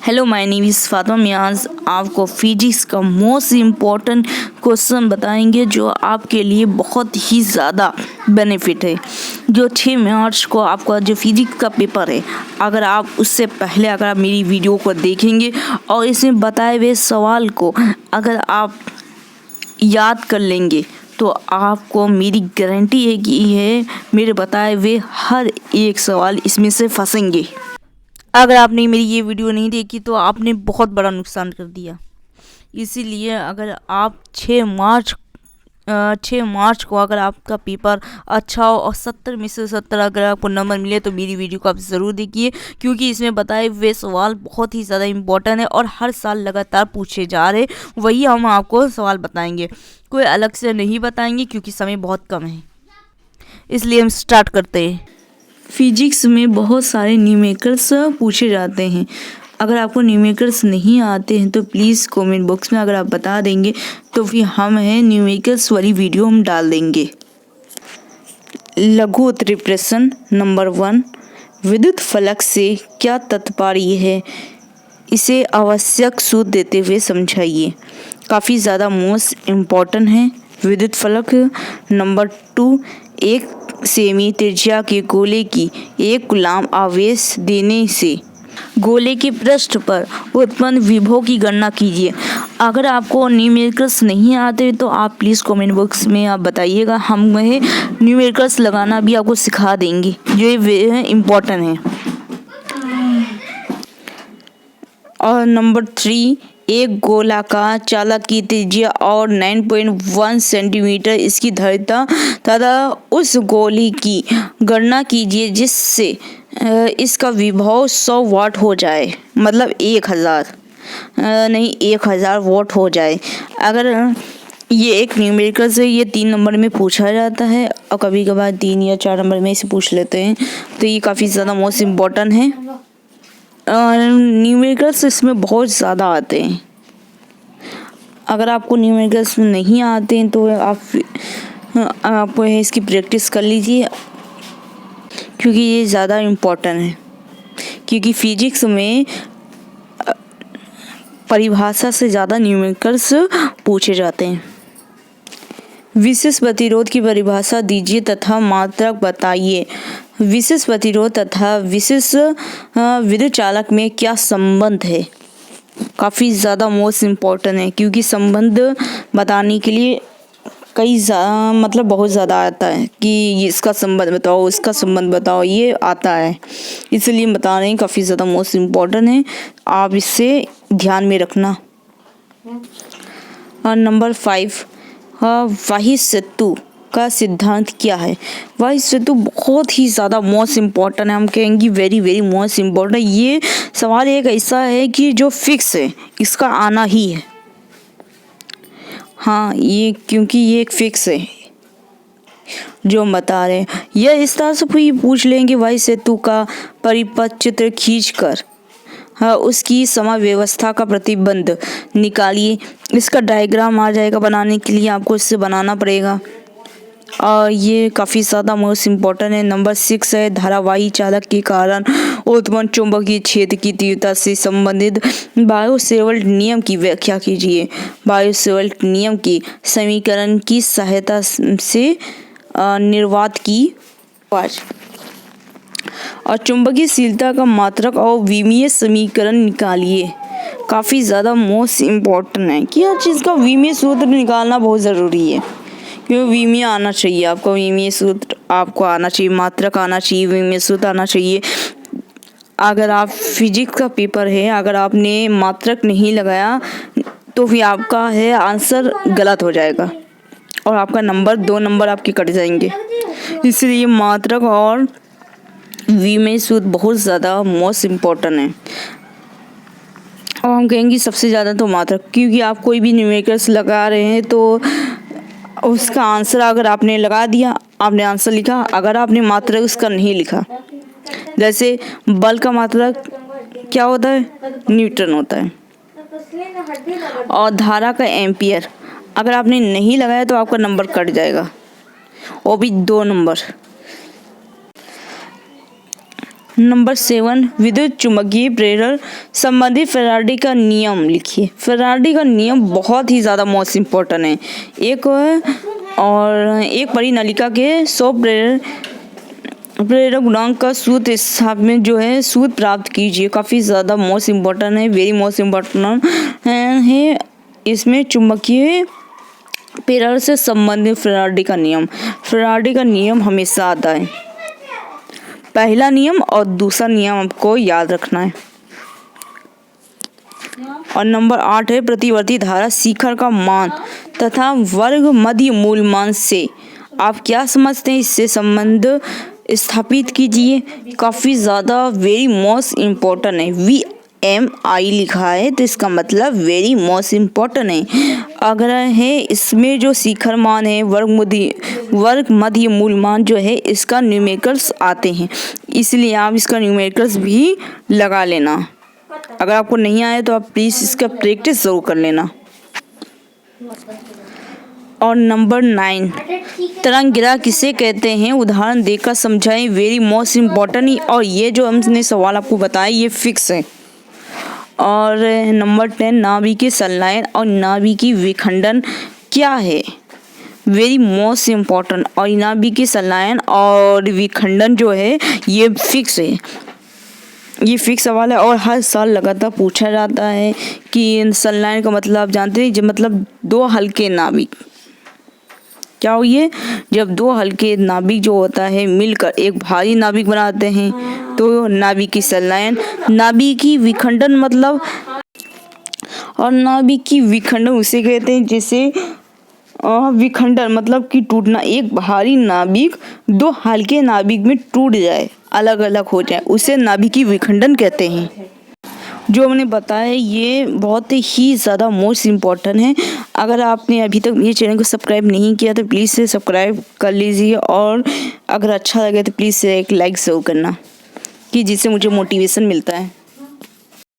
Hello my name is Fatima Miyaz. आपको physics का most important question बताएंगे जो आपके लिए बहुत ही ज़्यादा बेनिफिट है। जो 6 मार्च को आपका जो फिजिक्स का पेपर है, अगर आप उससे पहले अगर आप मेरी वीडियो को देखेंगे और इसमें बताए हुए सवाल को अगर आप याद कर लेंगे तो आपको मेरी गारंटी है कि मेरे बताए हुए हर एक सवाल इसमें से फंसेंगे। अगर आपने मेरी ये वीडियो नहीं देखी तो आपने बहुत बड़ा नुकसान कर दिया। इसीलिए अगर आप 6 मार्च को अगर आपका पेपर अच्छा हो और 70 में से 70 अगर आपको नंबर मिले तो मेरी वीडियो को आप ज़रूर देखिए, क्योंकि इसमें बताए हुए सवाल बहुत ही ज़्यादा इम्पोर्टेंट है और हर साल लगातार पूछे जा रहे, वही हम आपको सवाल बताएंगे, कोई अलग से नहीं बताएंगे क्योंकि समय बहुत कम है। इसलिए हम स्टार्ट करते हैं। फिजिक्स में बहुत सारे न्यूमेरिकल्स पूछे जाते हैं। अगर आपको न्यूमेरिकल्स नहीं आते हैं तो प्लीज़ कमेंट बॉक्स में अगर आप बता देंगे तो फिर हम न्यूमेरिकल्स वाली वीडियो हम डाल देंगे। लघु उत्तरीय प्रश्न नंबर 1, विद्युत फलक से क्या तात्पर्य है, इसे आवश्यक सूत्र देते हुए समझाइए। काफ़ी ज़्यादा मोस्ट इम्पॉर्टेंट है विद्युत फलक। नंबर 2, एक सेमी त्रिज्या के गोले की एक कूलाम आवेश देने से गोले के पृष्ठ पर उत्पन्न विभव की गणना कीजिए। अगर आपको न्यूमेरिकल्स नहीं आते तो आप प्लीज़ कमेंट बॉक्स में आप बताइएगा, हम न्यूमेरिकल्स लगाना भी आपको सिखा देंगे, जो ये इम्पोर्टेंट है। और नंबर 3, एक गोलाकार चालक की त्रिज्या और 9.1 सेंटीमीटर इसकी धारिता तथा उस गोली की गणना कीजिए जिससे इसका विभव 100 वाट हो जाए, मतलब 1000 वाट हो जाए। अगर ये एक न्यूमेरिकल से ये 3 नंबर में पूछा जाता है और कभी कभार 3 या 4 नंबर में इसे पूछ लेते हैं, तो ये काफ़ी ज़्यादा मोस्ट इम्पोर्टेंट है। न्यूमेरिकल्स इसमें बहुत ज़्यादा आते हैं। अगर आपको न्यूमेरिकल्स नहीं आते हैं तो आप इसकी प्रैक्टिस कर लीजिए, क्योंकि ये ज़्यादा इम्पोर्टेंट है। क्योंकि फिजिक्स में परिभाषा से ज़्यादा न्यूमेरिकल्स पूछे जाते हैं। विशेष प्रतिरोध की परिभाषा दीजिए तथा मात्रक बताइए। विशेष प्रतिरोध तथा विशेष विद्युत चालक में क्या संबंध है, काफ़ी ज़्यादा मोस्ट इम्पॉर्टेंट है, क्योंकि संबंध बताने के लिए मतलब बहुत ज़्यादा आता है कि इसका संबंध बताओ, इसका संबंध बताओ, ये आता है, इसलिए बता रहे हैं, काफ़ी ज़्यादा मोस्ट इम्पॉर्टेंट है, आप इससे ध्यान में रखना। और नंबर 5, वाही सेतु का सिद्धांत क्या है। वाही सेतु बहुत ही ज़्यादा मोस्ट इम्पॉर्टेंट है, हम कहेंगे वेरी मोस्ट इम्पॉर्टेंट। ये सवाल एक ऐसा है कि जो फिक्स है, इसका आना ही है। हाँ, ये क्योंकि ये एक फिक्स है जो हम बता रहे हैं। यह इस तरह से पूछ लेंगे, वाही सेतु का परिपथ चित्र खींचकर उसकी समय व्यवस्था का प्रतिबंध निकालिए। इसका डायग्राम आ जाएगा, बनाने के लिए आपको इससे बनाना पड़ेगा, और ये काफ़ी ज़्यादा मोस्ट इम्पॉर्टेंट है। नंबर 6 है, धारावाही चालक के कारण उत्पन्न चुंबकीय क्षेत्र की तीव्रता से संबंधित बायो-सेवर्ट नियम की व्याख्या कीजिए। बायो-सेवर्ट नियम की समीकरण की सहायता से निर्वात की और चुंबकीयशीलता का मात्रक और विमीय समीकरण निकालिए। काफ़ी ज़्यादा मोस्ट इम्पॉर्टेंट है कि हर चीज़ का विमीय सूत्र निकालना बहुत ज़रूरी है, क्योंकि विमीय आना चाहिए आपको, विमीय सूत्र आपको आना चाहिए, मात्रक आना चाहिए, विमीय सूत्र आना चाहिए। अगर आप फिजिक्स का पेपर है, अगर आपने मात्रक नहीं लगाया तो फिर आपका आंसर गलत हो जाएगा और आपका 2 नंबर आपके कट जाएंगे। इसलिए मात्रक और विमीय सूत्र बहुत ज़्यादा मोस्ट इम्पॉर्टेंट है, और हम कहेंगे सबसे ज़्यादा तो मात्रक, क्योंकि आप कोई भी न्यूमेरिकल्स लगा रहे हैं तो उसका आंसर अगर आपने लगा दिया, आपने आंसर लिखा, अगर आपने मात्रक उसका नहीं लिखा, जैसे बल का मात्रक क्या होता है, न्यूटन होता है, और धारा का एम्पियर, अगर आपने नहीं लगाया तो आपका नंबर कट जाएगा, वो भी 2 नंबर। नंबर 7, विद्युत चुम्बकीय प्रेरण संबंधी फैराडे का नियम लिखिए। फैराडे का नियम बहुत ही ज़्यादा मोस्ट इम्पोर्टेंट है। एक बड़ी नलिका के 100 प्रेरक गुणांक का सूत्र स्थापित जो है सूत्र प्राप्त कीजिए। काफ़ी ज़्यादा मोस्ट इम्पोर्टेंट है, वेरी मोस्ट इम्पोर्टेंट है। इसमें चुंबकीय प्रेरण से संबंधित फैराडे का नियम हमेशा आता है। पहला नियम और दूसरा नियम आपको याद रखना है। और नंबर 8 है प्रतिवर्ती धारा शिखर का मान तथा वर्ग मध्य मूल मान से आप क्या समझते हैं, इससे संबंध स्थापित कीजिए। काफ़ी ज़्यादा वेरी मोस्ट इम्पोर्टेंट है। VMI लिखा है तो इसका मतलब वेरी मोस्ट इम्पोर्टेंट है। अगर है इसमें जो शिखर मान है वर्ग मध्य मूल मान जो है इसका न्यूमेरिकल्स आते हैं, इसलिए आप इसका न्यूमेरिकल्स भी लगा लेना। अगर आपको नहीं आए तो आप प्लीज़ इसका प्रैक्टिस ज़रूर कर लेना। और नंबर 9, तरंग गिरा किसे कहते हैं, उदाहरण देकर समझाएं। Very most important. और ये जो हमने सवाल आपको बताया ये फिक्स है। और नंबर 10, नाभिकीय संलयन और नाभिकीय विखंडन क्या है। Very most important. और नाभिकीय संलयन और विखंडन जो है ये फिक्स है, ये फिक्स सवाल है और हर साल लगातार पूछा जाता है कि संलयन का मतलब आप जानते हैं, जो मतलब 2 हल्के नाभिक क्या हुई है, जब 2 हल्के नाभिक जो होता है मिलकर एक भारी नाभिक बनाते हैं तो नाभिकीय संलयन। नाभिकीय विखंडन मतलब, और नाभिकीय विखंडन उसे कहते हैं जिसे विखंडन मतलब कि टूटना, एक भारी नाभिक 2 हल्के नाभिक में टूट जाए, अलग अलग हो जाए, उसे नाभिकीय विखंडन कहते हैं। जो हमने बताया ये बहुत ही ज़्यादा मोस्ट इम्पॉर्टेंट है। अगर आपने अभी तक मेरे चैनल को सब्सक्राइब नहीं किया तो प्लीज़ से सब्सक्राइब कर लीजिए, और अगर अच्छा लगे तो प्लीज़ से एक लाइक ज़रूर करना कि जिससे मुझे मोटिवेशन मिलता है।